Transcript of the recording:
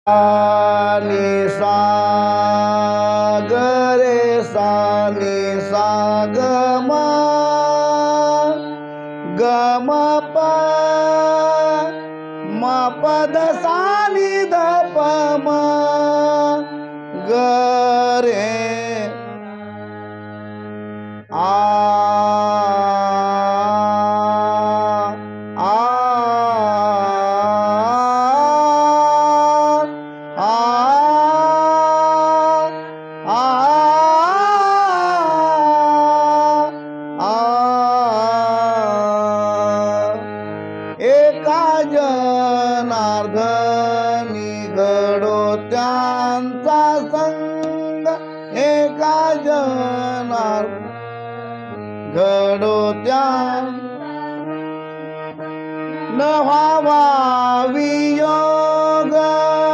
नि सा ग रे सा नि सा ग म प म प द सा नि ध प म ग रे आ एका जनार्दनी घडो त्यांचा संग एका घडो त्या न व्हावा वियोग